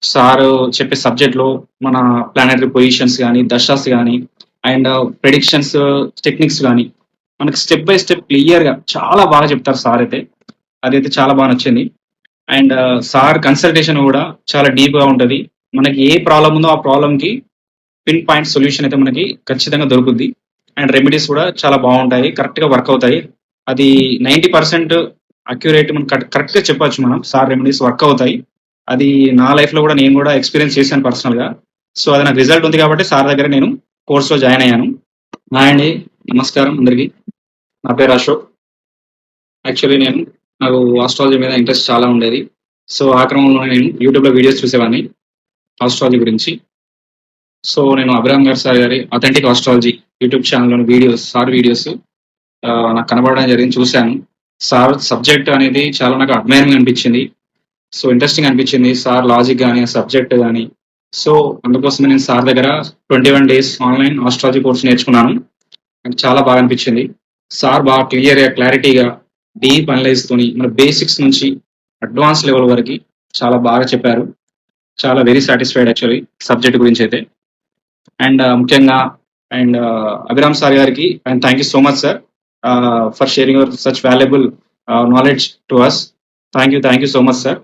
Sir చెప్పే సబ్జెక్ట్‌లో మన ప్లానెటరీ పొజిషన్స్ గాని, దశాస్ గాని అండ్ ప్రెడిక్షన్స్ టెక్నిక్స్ గాని మనకు స్టెప్ బై స్టెప్ క్లియర్‌గా చాలా బాగా చెప్తారు సార్ అయితే. అదైతే చాలా బా నచ్చింది. అండ్ సార్ కన్సల్టేషన్ గూడా చాలా డీప్‌గా ఉంటది. మనకి ఏ ప్రాబ్లమ్ ఉందో ఆ ప్రాబ్లమ్‌కి పిన్ పాయింట్ సొల్యూషన్ అయితే మనకి ఖచ్చితంగా దొరుకుద్ది. అండ్ రెమెడీస్ కూడా చాలా బావుంటాయి. కరెక్ట్‌గా వర్క్ అవుతాయి. అది 90% అక్యురేట్ మనం కరెక్ట్‌గా చెప్పొచ్చు మనం. సార్ రెమెడీస్ వర్క్ అవుతాయి. అది నా లైఫ్‌లో కూడా నేను కూడా ఎక్స్‌పీరియన్స్ చేశాను పర్సనల్‌గా. సో, అది నాకు రిజల్ట్ ఉంది కాబట్టి సార్ దగ్గర నేను కోర్స్‌లో జాయిన్ అయ్యాను. హాయ్ అండి. నమస్కారం అందరికి. నా పేరు అశోక్. యాక్చువల్లీ నాకు ఆస్ట్రాలజీ మీద ఇంట్రెస్ట్ చాలా ఉండేది. సో, ఆ క్రమంలో నేను యూట్యూబ్‌లో వీడియోస్ చూసేవాడిని ఆస్ట్రాలజీ గురించి. సో, నేను అభిరామ్ గారు సార్ గారి అథెంటిక్ ఆస్ట్రాలజీ యూట్యూబ్ ఛానల్‌లోని సార్ వీడియోస్ నాకు కనబడడం జరిగింది. చూశాను. సార్ సబ్జెక్ట్ అనేది చాలా నాకు అడ్మైరింగ్ అనిపించింది. సో, ఇంట్రెస్టింగ్ అనిపించింది. సార్ లాజిక్ గాని, సబ్జెక్ట్ గాని. సో, అందుకోసమే నేను సార్ దగ్గర 21 డేస్ ఆన్‌లైన్ ఆస్ట్రాలజీ కోర్స్ నేర్చుకున్నాను. నాకు చాలా బాగా అనిపించింది. సార్ బాగా క్లారిటీగా, డీప్ అనలైజ్‌తోని మన బేసిక్స్ నుంచి అడ్వాన్స్ లెవెల్ వరకి చాలా బాగా చెప్పారు. చాలా వెరీ సాటిస్ఫైడ్ యాక్చువల్లీ సబ్జెక్ట్ గురించైతే. అండ్ ముఖ్యంగా అభిరామ్ సార్ గారికి and thank you so much sir for sharing your such valuable knowledge to us. Thank you so much sir.